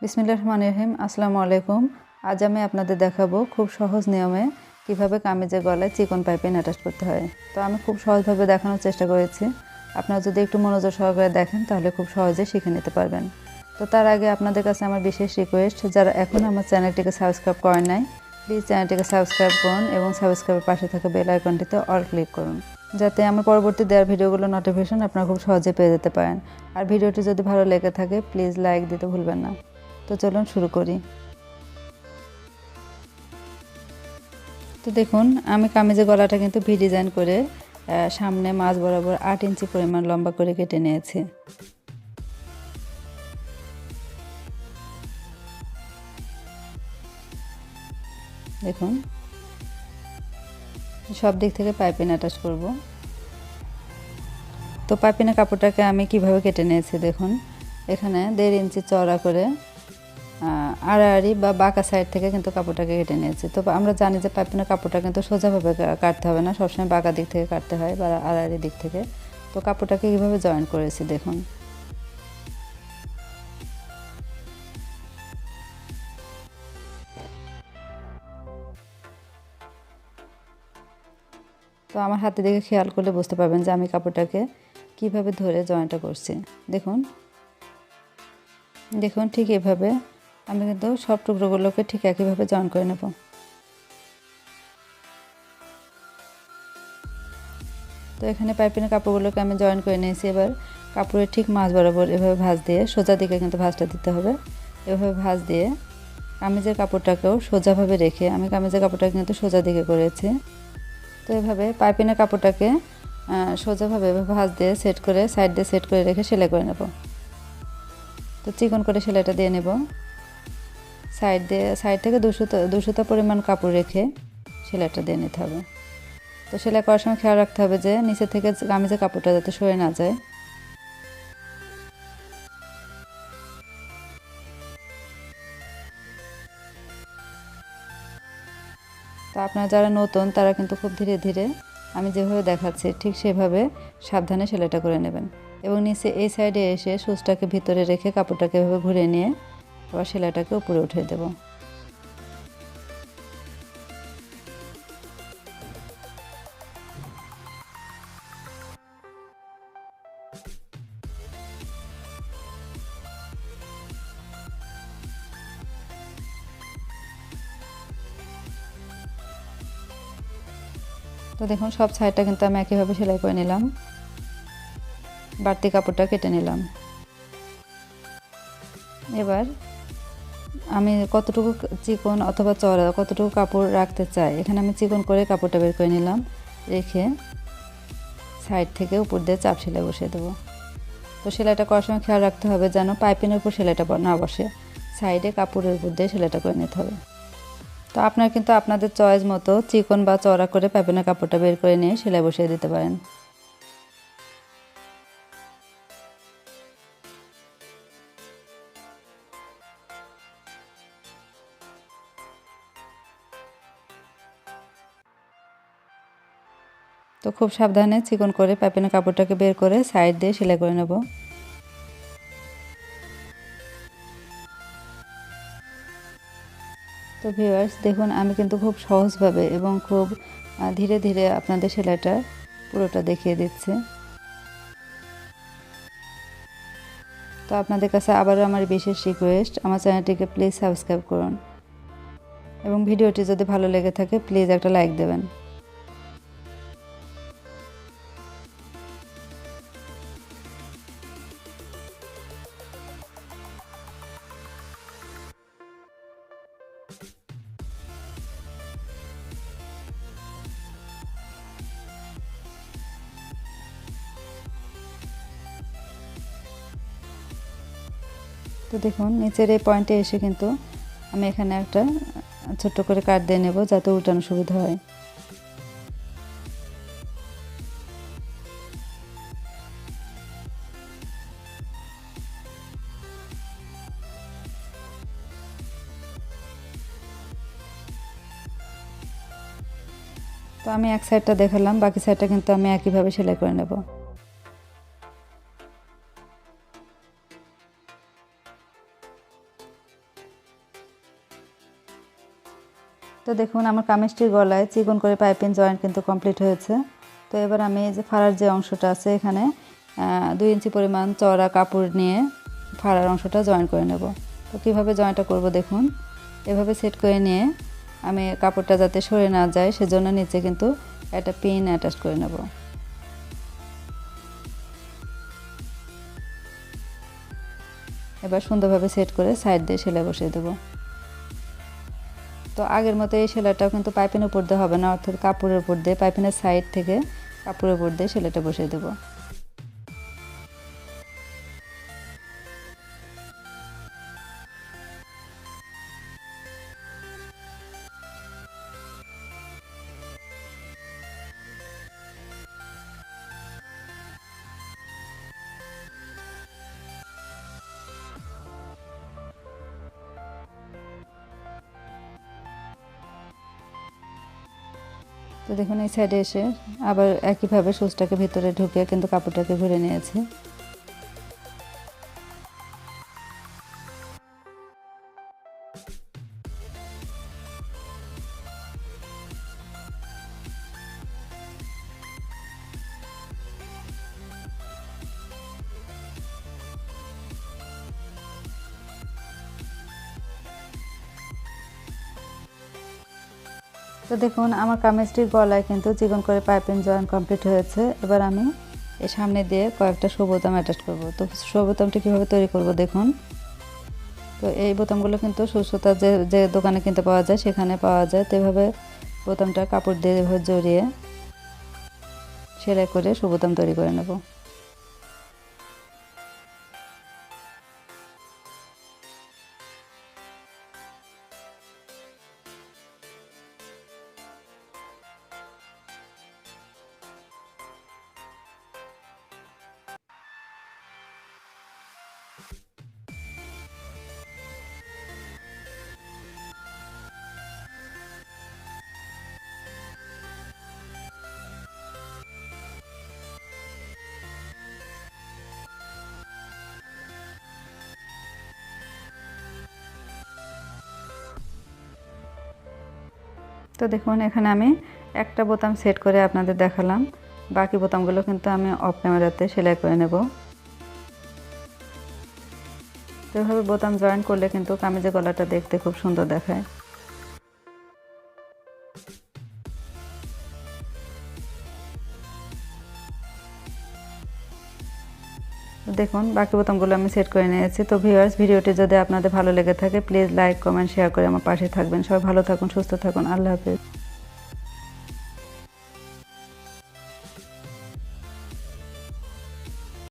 বিসমিল্লাহির রহমানির রহিম। আসসালামু আলাইকুম। আজ আমি আপনাদের দেখাবো খুব সহজ নিয়মে কিভাবে কামিজের গলায় চিকন পাইপিং অ্যাটাচ করতে হয়। তো আমি খুব সহজভাবে দেখানোর চেষ্টা করেছি। আপনারা যদি একটু মনোযোগ সহকারে দেখেন তাহলে খুব সহজে শিখে নিতে পারবেন। তো তার আগে আপনাদের কাছে আমার বিশেষ রিকোয়েস্ট, যারা এখন আমার চ্যানেলটিকে সাবস্ক্রাইব করেন নাই, প্লিজ চ্যানেলটিকে সাবস্ক্রাইব করুন এবং সাবস্ক্রাইবের পাশে থাকা বেল আইকনটিতে অল ক্লিক করুন, যাতে আমার পরবর্তী দেওয়ার ভিডিওগুলো নোটিফিকেশন আপনারা খুব সহজে পেয়ে যেতে পারেন। আর ভিডিওটি যদি ভালো লেগে থাকে প্লিজ লাইক দিতে ভুলবেন না। তো চলুন শুরু করি। তো দেখুন, আমি কামিজের গলাটা কিন্তু ভি ডিজাইন করে সামনে মাঝ বরাবর 8 ইঞ্চি পরিমাণ লম্বা করে কেটে নিয়েছি। দেখুন, সব দিক থেকে পাইপিং অ্যাটাচ করব। তো পাইপিংয়ের কাপড়টাকে আমি কিভাবে কেটে নিয়েছি দেখুন, এখানে 1.5 ইঞ্চি চওড়া করে আড়াআড়ি বা বাঁকা সাইড থেকে কিন্তু কাপড়টাকে কেটে নিয়েছি। তো আমরা জানি যে পাইপিংয়ের কাপড়টা কিন্তু সোজাভাবে কাটতে হবে না, সবসময় বাঁকা দিক থেকে কাটতে হয় বা আড়াআড়ি দিক থেকে। তো কাপড়টাকে কীভাবে জয়েন করেছি দেখুন। তো আমার হাতে দেখে খেয়াল করলে বুঝতে পারবেন যে আমি কাপড়টাকে কিভাবে ধরে জয়েন্টটা করছি। দেখুন দেখুন ঠিক এভাবে আমি কিন্তু সব টুকরোগুলোকে ঠিক একইভাবে জয়েন করে নেব। তো এখানে পাইপিংয়ের কাপড়গুলোকে আমি জয়েন করে নিয়েছি। এবার কাপড়ের ঠিক মাঝ বরাবর এভাবে ভাঁজ দিয়ে, সোজা দিকে কিন্তু ভাঁজটা দিতে হবে, এভাবে ভাঁজ দিয়ে কামিজের কাপড়টাকেও সোজাভাবে রেখে, আমি কামিজের কাপড়টাকে কিন্তু সোজা দিকে করেছি। তো এভাবে পাইপিংয়ের কাপড়টাকে সোজাভাবে এভাবে ভাঁজ দিয়ে সেট করে সাইড দিয়ে সেট করে রেখে সেলাই করে নেব। তো চিকন করে সেলাইটা দিয়ে নেব। সাইড থেকে 200 পরিমাণ কাপড় রেখে সেলাইটা দিয়ে নিতে হবে। তো সেলাই করার সময় খেয়াল রাখতে হবে যে নিচে থেকে কামিজের কাপড়টা যাতে সরে না যায়। তো আপনারা যারা নতুন তারা কিন্তু খুব ধীরে ধীরে আমি যেভাবে দেখাচ্ছি ঠিক সেভাবে সাবধানে সেলাইটা করে নেবেন এবং নিচে এই সাইডে এসে সুচটাকে ভিতরে রেখে কাপড়টাকে এভাবে ঘুরে নিয়ে আবার সেলাইটাকে উপরে উঠিয়ে দেব। তো দেখুন, সব সাইডটা কিন্তু আমি একইভাবে সেলাই করে নিলাম, বাড়তি কাপড়টা কেটে নিলাম। এবার আমি কতটুকু চিকন অথবা চওড়া কতটুকু কাপড় রাখতে চাই, এখানে আমি চিকন করে কাপড়টা বের করে নিলাম, রেখে সাইড থেকে উপর দিয়ে চাপ সেলাই বসিয়ে দেবো। তো সেলাইটা করার সময় খেয়াল রাখতে হবে যেন পাইপিংয়ের উপর সেলাইটা না বসে, সাইডে কাপড়ের উপর দিয়ে সেলাইটা করে নিতে হবে। তো আপনারা কিন্তু আপনাদের চয়েস মতো চিকন বা চওড়া করে পাইপিংয়ের কাপড়টা বের করে নিয়ে সেলাই বসিয়ে দিতে পারেন। তো খুব সাবধানে চিকন করে পাইপিংয়ের কাপড়টাকে বের করে সাইড দিয়ে সেলাই করে নেব। তো ভিউয়ার্স দেখুন, আমি কিন্তু খুব সহজভাবে এবং খুব ধীরে ধীরে আপনাদের সেলাইটা পুরোটা দেখিয়ে দিচ্ছি। তো আপনাদের কাছে আবারও আমার বিশেষ রিকোয়েস্ট, আমার চ্যানেলটিকে প্লিজ সাবস্ক্রাইব করুন এবং ভিডিওটি যদি ভালো লেগে থাকে প্লিজ একটা লাইক দেবেন। তো দেখুন, নিচের এই পয়েন্টে এসে কিন্তু আমি এখানে একটা ছোট্ট করে কাট দিয়ে নেব যাতে উল্টানো সুবিধা হয়। তো আমি এক সাইডটা দেখালাম, বাকি সাইডটা কিন্তু আমি একইভাবে সেলাই করে নেব। তো দেখুন আমার কামিজটির গলায় চিকন করে পাইপিং জয়েন্ট কিন্তু কমপ্লিট হয়েছে। তো এবার আমি এই যে ফাড়ার যে অংশটা আছে এখানে 2 ইঞ্চি পরিমাণ চওড়া কাপড় নিয়ে ফাড়ার অংশটা জয়েন করে নেব। তো কীভাবে জয়েন্টটা করব দেখুন, এভাবে সেট করে নিয়ে আমি কাপড়টা যাতে সরে না যায় সেজন্য নিচে কিন্তু একটা পিন অ্যাটাচ করে নেব। এবার সুন্দরভাবে সেট করে সাইড দিয়ে সেলাই বসিয়ে দেব। তো আগের মতো এই সেলাইটাও কিন্তু পাইপিনের উপর দিয়ে হবে না, অর্থাৎ কাপড়ের উপর দিয়ে পাইপিনের সাইড থেকে কাপড়ের উপর দিয়ে সেলাইটা বসিয়ে দেব। তো দেখুন এই সাইডে এসে আবার একইভাবে সুচটাকে ভিতরে ঢুকিয়ে কিন্তু কাপড়টাকে ঘুরে নিয়েছি। তো দেখুন আমার কামিজটির গলায় কিন্তু চিকন করে পাইপিং জয়েন কমপ্লিট হয়েছে। এবার আমি এর সামনে দিয়ে কয়েকটা শো বোতাম অ্যাটাচ করব। তো শো বোতামটি কীভাবে তৈরি করব দেখুন। তো এই বোতামগুলো কিন্তু সুতা যে দোকানে কিনতে পাওয়া যায় সেখানে পাওয়া যায়। তো এভাবে বোতামটা কাপড় দিয়ে এভাবে জড়িয়ে সেলাই করে শো বোতাম তৈরি করে নেব। তো দেখুন এখানে আমি একটা বোতাম সেট করে আপনাদের দেখালাম, বাকি বোতামগুলো কিন্তু আমি অফ ক্যামেরাতে সেলাই করে নেব। তো এভাবে বোতাম জয়েন করলে কিন্তু কামিজের গলাটা দেখতে খুব সুন্দর দেখায়। দেখুন বাকি বোতামগুলো আমি সেট করে নিয়েছি। তো ভিউয়ার্স, ভিডিওটি যদি আপনাদের ভালো লেগে থাকে প্লিজ লাইক, কমেন্ট, শেয়ার করে আমার পাশে থাকবেন। সবাই ভালো থাকুন, সুস্থ থাকুন। আল্লাহ হাফেজ।